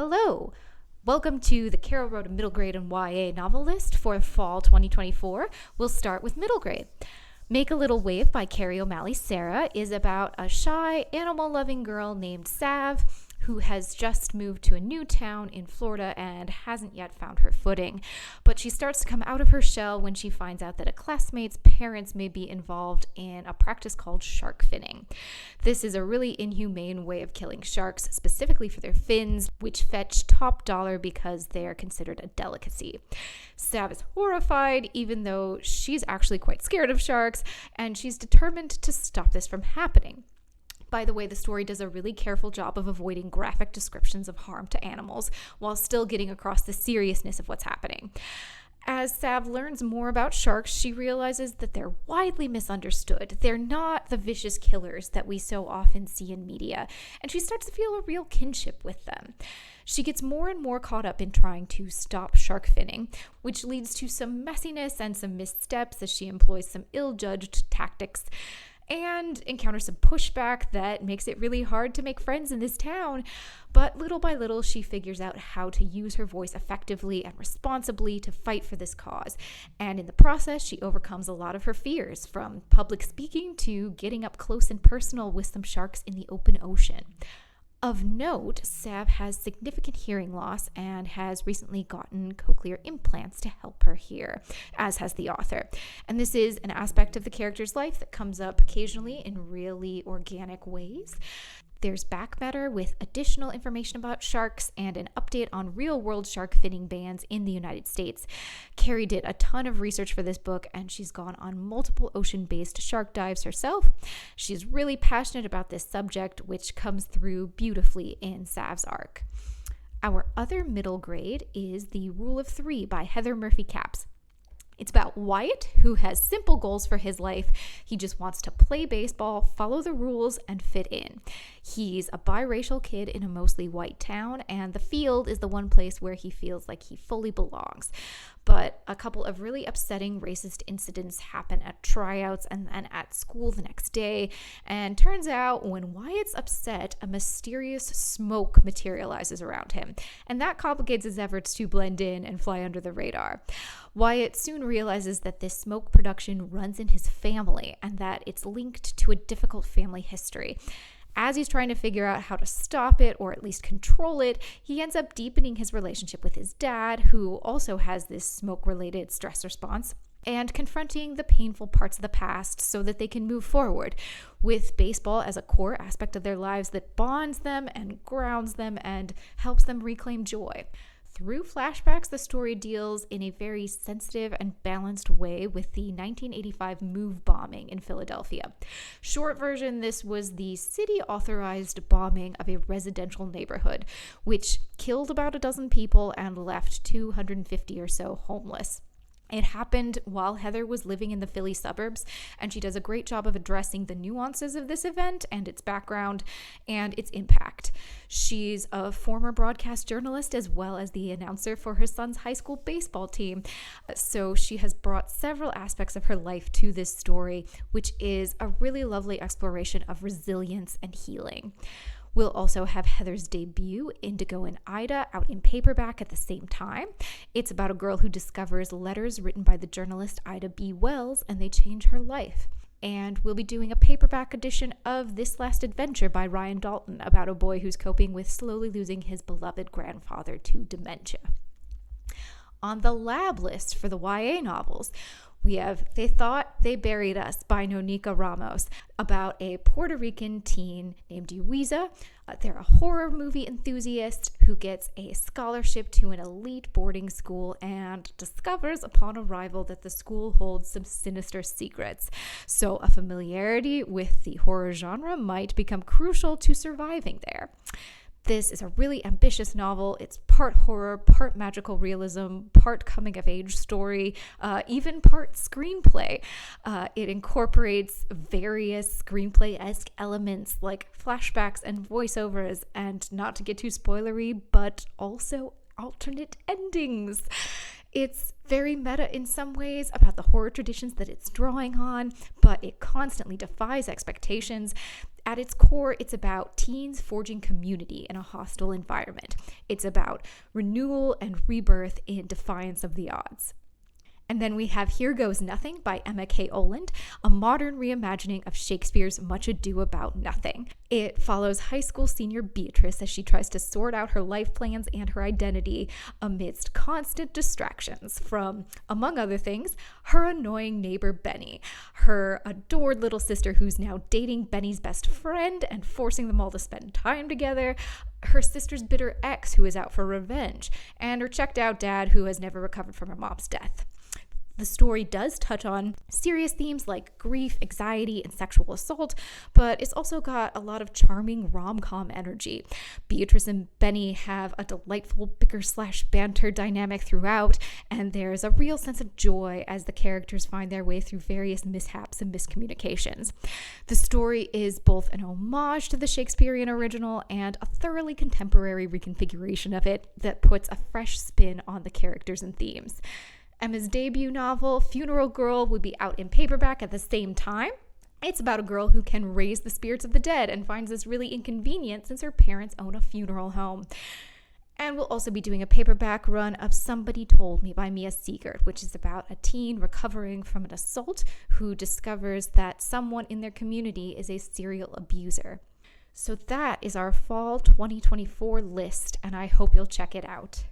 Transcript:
Hello! Welcome to the Carolrhoda middle grade and YA novel list for fall 2024. We'll start with middle grade. Make a Little Wave by Carrie O'Malley Sarah is about a shy, animal-loving girl named Sav who has just moved to a new town in Florida and hasn't yet found her footing. But she starts to come out of her shell when she finds out that a classmate's parents may be involved in a practice called shark finning. This is a really inhumane way of killing sharks, specifically for their fins, which fetch top dollar because they are considered a delicacy. Sav is horrified, even though she's actually quite scared of sharks, and she's determined to stop this from happening. By the way, the story does a really careful job of avoiding graphic descriptions of harm to animals while still getting across the seriousness of what's happening. As Sav learns more about sharks, she realizes that they're widely misunderstood. They're not the vicious killers that we so often see in media, and she starts to feel a real kinship with them. She gets more and more caught up in trying to stop shark finning, which leads to some messiness and some missteps as she employs some ill-judged tactics and encounters some pushback that makes it really hard to make friends in this town. But little by little, she figures out how to use her voice effectively and responsibly to fight for this cause. And in the process, she overcomes a lot of her fears, from public speaking to getting up close and personal with some sharks in the open ocean. Of note, Sav has significant hearing loss and has recently gotten cochlear implants to help her hear, as has the author. And this is an aspect of the character's life that comes up occasionally in really organic ways. There's back matter with additional information about sharks and an update on real-world shark finning bans in the United States. Carrie did a ton of research for this book, and she's gone on multiple ocean-based shark dives herself. She's really passionate about this subject, which comes through beautifully in Sav's arc. Our other middle grade is The Rule of Three by Heather Murphy Capps. It's about Wyatt, who has simple goals for his life. He just wants to play baseball, follow the rules, and fit in. He's a biracial kid in a mostly white town, and the field is the one place where he feels like he fully belongs. But a couple of really upsetting racist incidents happen at tryouts and then at school the next day. And turns out when Wyatt's upset, a mysterious smoke materializes around him. And that complicates his efforts to blend in and fly under the radar. Wyatt soon realizes that this smoke production runs in his family and that it's linked to a difficult family history. As he's trying to figure out how to stop it, or at least control it, he ends up deepening his relationship with his dad, who also has this smoke-related stress response, and confronting the painful parts of the past so that they can move forward, with baseball as a core aspect of their lives that bonds them and grounds them and helps them reclaim joy. Through flashbacks, the story deals in a very sensitive and balanced way with the 1985 MOVE bombing in Philadelphia. Short version, this was the city-authorized bombing of a residential neighborhood, which killed about a dozen people and left 250 or so homeless. It happened while Heather was living in the Philly suburbs, and she does a great job of addressing the nuances of this event and its background and its impact. She's a former broadcast journalist as well as the announcer for her son's high school baseball team, so she has brought several aspects of her life to this story, which is a really lovely exploration of resilience and healing. We'll also have Heather's debut, Indigo and Ida, out in paperback at the same time. It's about a girl who discovers letters written by the journalist Ida B. Wells, and they change her life. And we'll be doing a paperback edition of This Last Adventure by Ryan Dalton, about a boy who's coping with slowly losing his beloved grandfather to dementia. On the lab list for the YA novels, we have They Thought They Buried Us by Nonika Ramos, about a Puerto Rican teen named Yuiza. They're a horror movie enthusiast who gets a scholarship to an elite boarding school and discovers upon arrival that the school holds some sinister secrets. So a familiarity with the horror genre might become crucial to surviving there. This is a really ambitious novel. It's part horror, part magical realism, part coming-of-age story, even part screenplay. It incorporates various screenplay-esque elements like flashbacks and voiceovers, and not to get too spoilery, but also alternate endings. It's very meta in some ways about the horror traditions that it's drawing on, but it constantly defies expectations. At its core, it's about teens forging community in a hostile environment. It's about renewal and rebirth in defiance of the odds. And then we have Here Goes Nothing by Emma K. Oland, a modern reimagining of Shakespeare's Much Ado About Nothing. It follows high school senior Beatrice as she tries to sort out her life plans and her identity amidst constant distractions from, among other things, her annoying neighbor Benny, her adored little sister who's now dating Benny's best friend and forcing them all to spend time together, her sister's bitter ex who is out for revenge, and her checked out dad who has never recovered from her mom's death. The story does touch on serious themes like grief, anxiety, and sexual assault, but it's also got a lot of charming rom-com energy. Beatrice and Benny have a delightful bicker/banter dynamic throughout, and there's a real sense of joy as the characters find their way through various mishaps and miscommunications. The story is both an homage to the Shakespearean original and a thoroughly contemporary reconfiguration of it that puts a fresh spin on the characters and themes. Emma's debut novel, Funeral Girl, would be out in paperback at the same time. It's about a girl who can raise the spirits of the dead and finds this really inconvenient since her parents own a funeral home. And we'll also be doing a paperback run of Somebody Told Me by Mia Siegert, which is about a teen recovering from an assault who discovers that someone in their community is a serial abuser. So that is our fall 2024 list, and I hope you'll check it out.